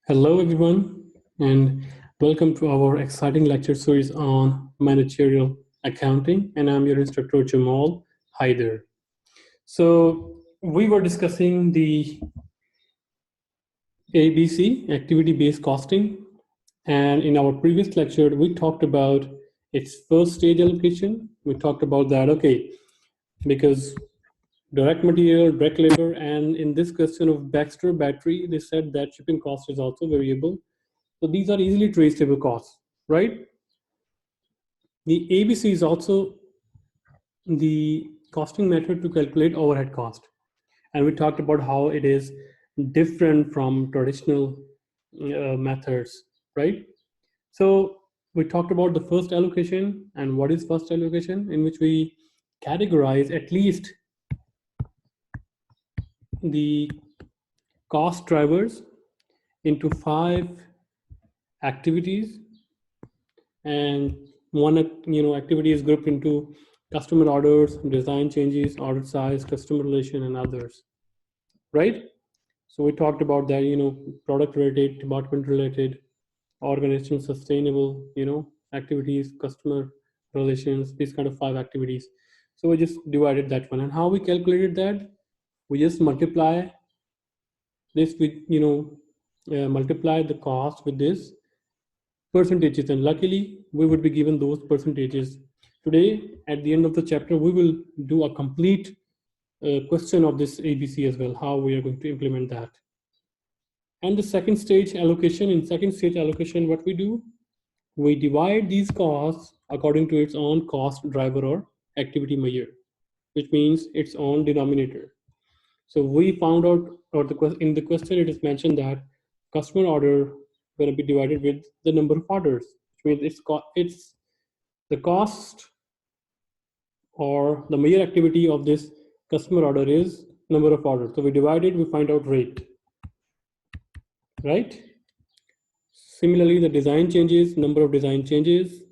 Hello, everyone, and welcome to our exciting lecture series on managerial accounting. And I'm your instructor, Jamal Haider. So, we were discussing the ABC, activity-based costing. And in our previous lecture, we talked about its first stage allocation. We talked about that, okay, because direct material, direct labor, and in this question of Baxter battery, they said that shipping cost is also variable. So these are easily traceable costs, right? The ABC is also the costing method to calculate overhead cost. And we talked about how it is different from traditional methods, right? So we talked about the first allocation and what is first allocation, in which we categorize at least the cost drivers into 5 activities, and one activity is grouped into customer orders, design changes, order size, customer relation, and others, right? So we talked about that, product related, department related, organization sustainable, activities, customer relations, these kind of 5 activities. So we just divided that one. And how we calculated that? We just multiply this with, multiply the cost with this percentages, and luckily we would be given those percentages. Today at the end of the chapter we will do a complete question of this ABC as well, how we are going to implement that. And the second stage allocation, in second stage allocation what we do, we divide these costs according to its own cost driver or activity measure, which means its own denominator. So we found out, or in the question it is mentioned that customer order going to be divided with the number of orders, which means it's the cost or the measure activity of this customer order is number of orders. So we divide it, we find out rate, right? Similarly, the design changes, number of design changes,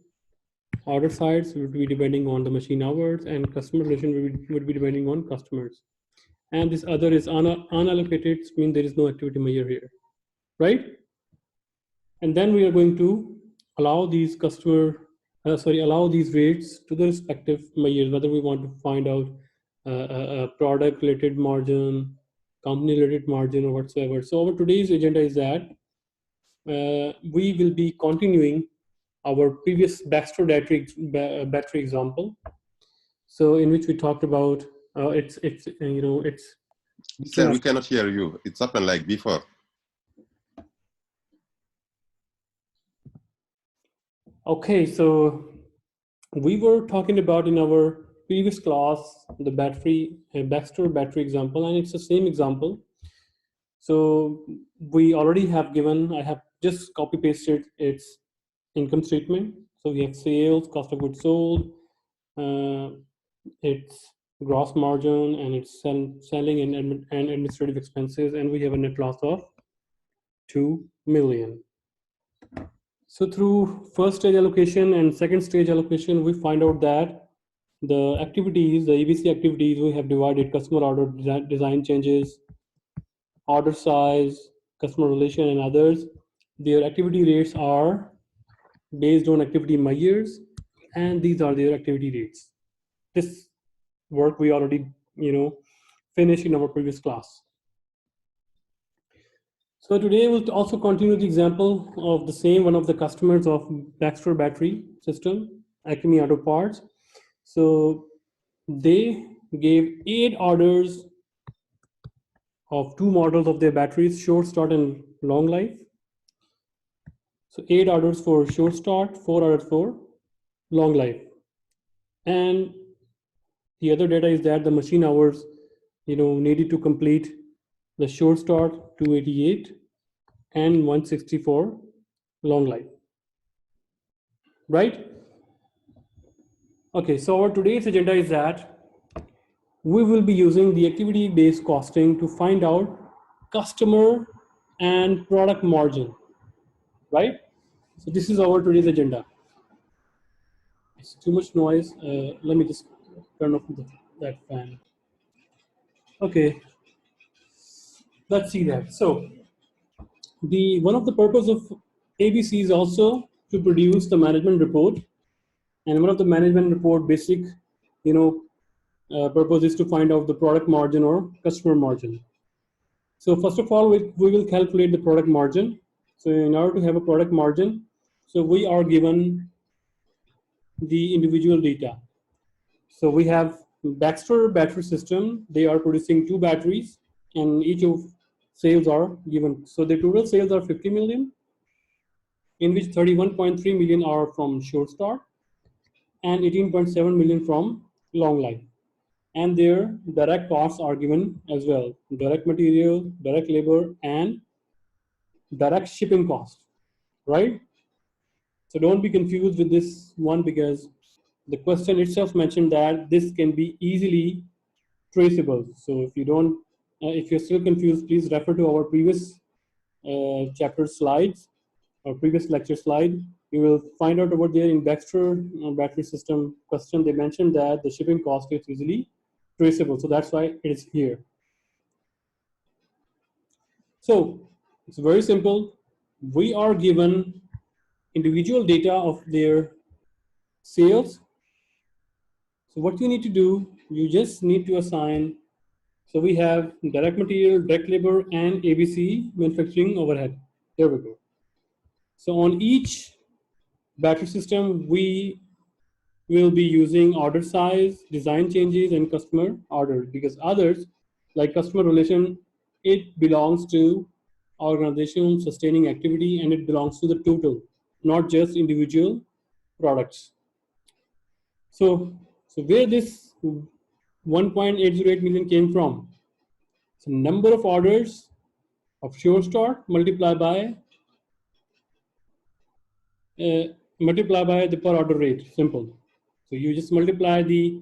order size would be depending on the machine hours, and customer relation would be depending on customers. And this other is unallocated, means there is no activity measure here, right? And then we are going to allow these allow these rates to the respective measures, whether we want to find out a product related margin, company related margin, or whatsoever. So our today's agenda is that we will be continuing our previous Baxter battery example. So in which we talked about it's Sir, we cannot hear you. It's happened like before. Okay, so we were talking about in our previous class the Baxter battery example, and it's the same example. So we already have given, I have just copy pasted its income statement. So we have sales, cost of goods sold, its gross margin, and its selling and administrative expenses, and we have a net loss of 2 million. So through first stage allocation and second stage allocation, we find out that the activities, the ABC activities, we have divided customer order, design changes, order size, customer relation, and others. Their activity rates are based on activity measures, and these are their activity rates. This work we already, finished in our previous class. So today we'll also continue the example of the same one of the customers of Baxter battery system, Acme Auto Parts. So they gave 8 orders of 2 models of their batteries, short start and long life. So 8 orders for short start, 4 orders for long life. And the other data is that the machine hours, needed to complete the short start 288 and 164 long life, right? Okay, so our today's agenda is that we will be using the activity based costing to find out customer and product margin, right? So this is our today's agenda. It's too much noise. Let me just turn off that fan. Okay, let's see that. So One of the purpose of ABC is also to produce the management report, and one of the management report basic, purpose is to find out the product margin or customer margin. So first of all, we will calculate the product margin. So in order to have a product margin, so we are given the individual data. So we have Baxter battery system. They are producing 2 batteries, and each of sales are given. So the total sales are 50 million, in which 31.3 million are from short start and 18.7 million from long life. And their direct costs are given as well: direct material, direct labor, and direct shipping cost, right? So don't be confused with this one, because the question itself mentioned that this can be easily traceable. So if you don't, if you're still confused, please refer to our previous chapter slides or previous lecture slide. You will find out over there in Baxter battery system question, they mentioned that the shipping cost is easily traceable. So that's why it is here. So it's very simple. We are given individual data of their sales. So what you need to do, you just need to assign. So we have direct material, direct labor, and ABC manufacturing overhead. Here we go. So on each battery system, we will be using order size, design changes, and customer orders, because others, like customer relation, it belongs to organizational sustaining activity, and it belongs to the total, not just individual products. So where this 1.808 million came from? So number of orders of sure start multiplied by the per order rate. Simple. So you just multiply the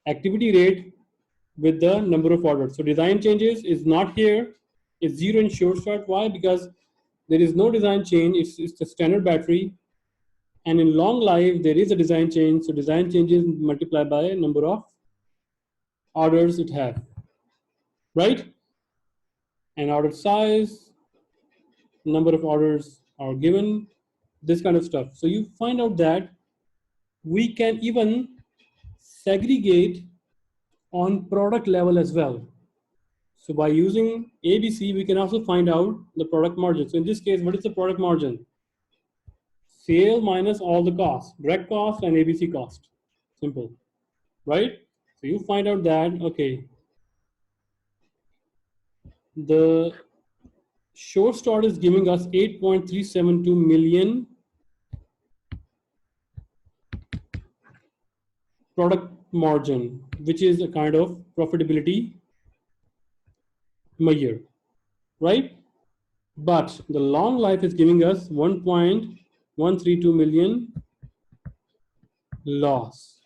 activity rate with the number of orders. So design changes is not here. It's 0 in sure start. Why? Because there is no design change. It's the standard battery. And in long life, there is a design change. So design changes multiplied by number of orders it has, right? And order size, number of orders are given, this kind of stuff. So you find out that we can even segregate on product level as well. So by using ABC, we can also find out the product margin. So in this case, what is the product margin? Sale minus all the costs, direct cost and ABC cost. Simple, right? So you find out that, okay, the short start is giving us 8.372 million product margin, which is a kind of profitability measure, right? But the long life is giving us 1.132 million loss,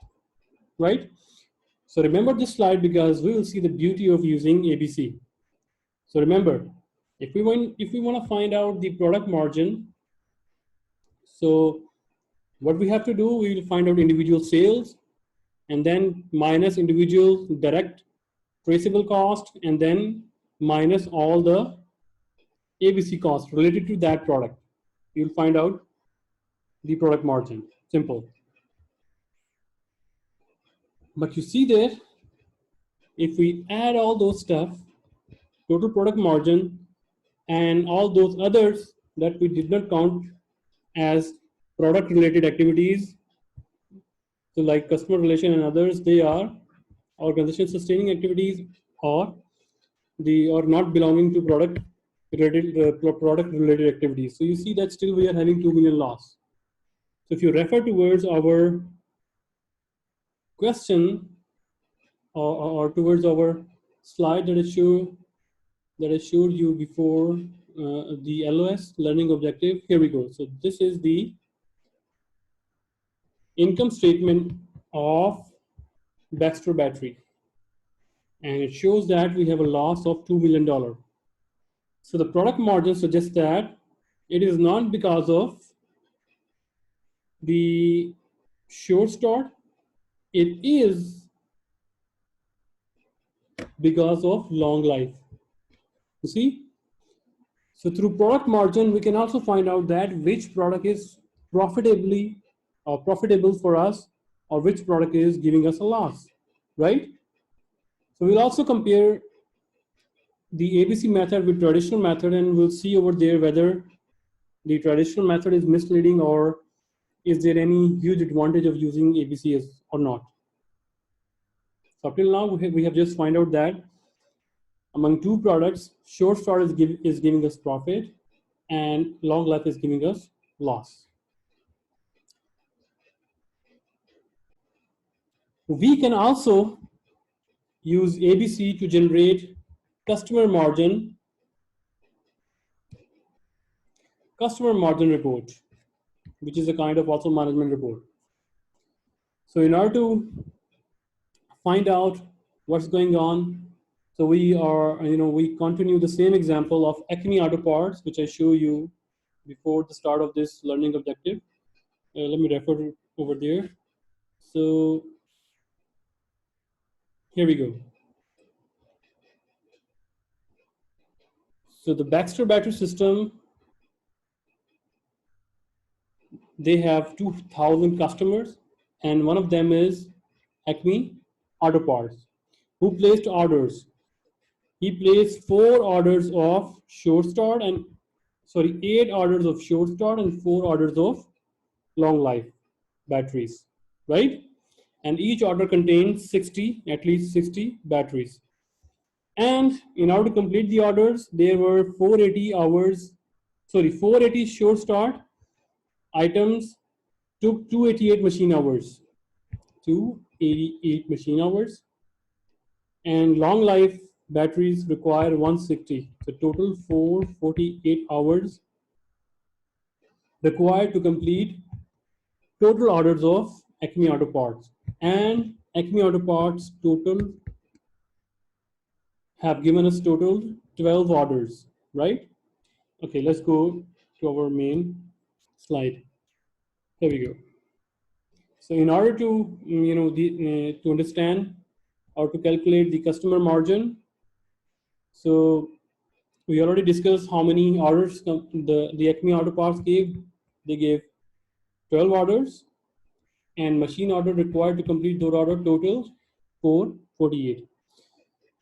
right? So remember this slide, because we will see the beauty of using ABC. So remember, if we want to find out the product margin, so what we have to do, we will find out individual sales, and then minus individual direct traceable cost, and then minus all the ABC cost related to that product. You'll find out the product margin. Simple. But you see there, if we add all those stuff, total product margin, and all those others that we did not count as product related activities, so like customer relation and others, they are organization sustaining activities, or not belonging to product related activities. So you see that still we are having 2 million loss. So if you refer towards our question, or towards our slide that I showed you before, the LOS, learning objective, here we go. So this is the income statement of Baxter battery, and it shows that we have a loss of $2 million. So the product margin suggests that it is not because of the short start, it is because of long life. You see? So through product margin, we can also find out that which product is profitable for us, or which product is giving us a loss, right? So we'll also compare the ABC method with traditional method, and we'll see over there whether the traditional method is misleading or is there any huge advantage of using ABC or not. So up till now, we have just find out that among two products, short start is giving us profit and long life is giving us loss. We can also use ABC to generate customer margin report, which is a kind of also management report. So in order to find out what's going on, so we continue the same example of Acme Auto Parts, which I show you before the start of this learning objective. Let me refer over there. So here we go. So the Baxter battery system, they have 2,000 customers, and one of them is Acme Auto Parts, who placed orders. He placed 8 orders of short start and 4 orders of long life batteries, right? And each order contains at least 60 batteries. And in order to complete the orders, there were 480 short start items took 288 machine hours. 288 machine hours. And long life batteries require 160. So total 448 hours required to complete total orders of Acme Auto Parts. And Acme Auto Parts total have given us total 12 orders, right? Okay, let's go to our main slide. Here we go. So in order to to understand how to calculate the customer margin, so we already discussed how many orders the Acme Auto Parts gave. They gave 12 orders, and machine order required to complete those order total 448.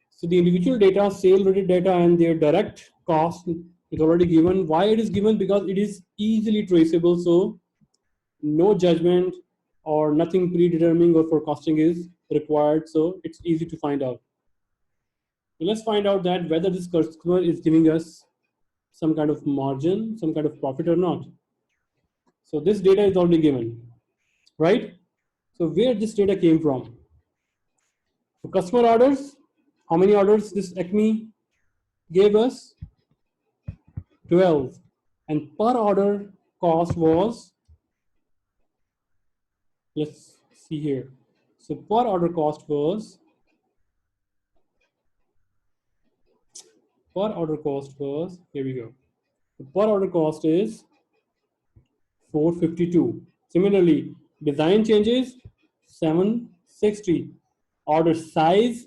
So the individual data, sale related data, and their direct cost is already given. Why it is given? Because it is easily traceable. So no judgment or nothing predetermining or forecasting is required. So it's easy to find out. So let's find out that whether this customer is giving us some kind of margin, some kind of profit or not. So this data is already given, right? So where this data came from? So customer orders, how many orders this Acme gave us? 12. And per order cost was, let's see here. So per order cost was, here we go. The per order cost is 452. Similarly, design changes 760. Order size,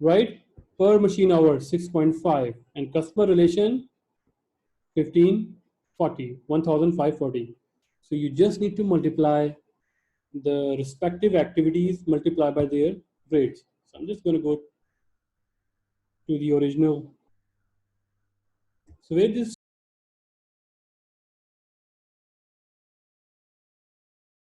right, per machine hour 6.5, and customer relation 1540. So you just need to multiply the respective activities multiplied by their rates. So I'm just going to go to the original. So where this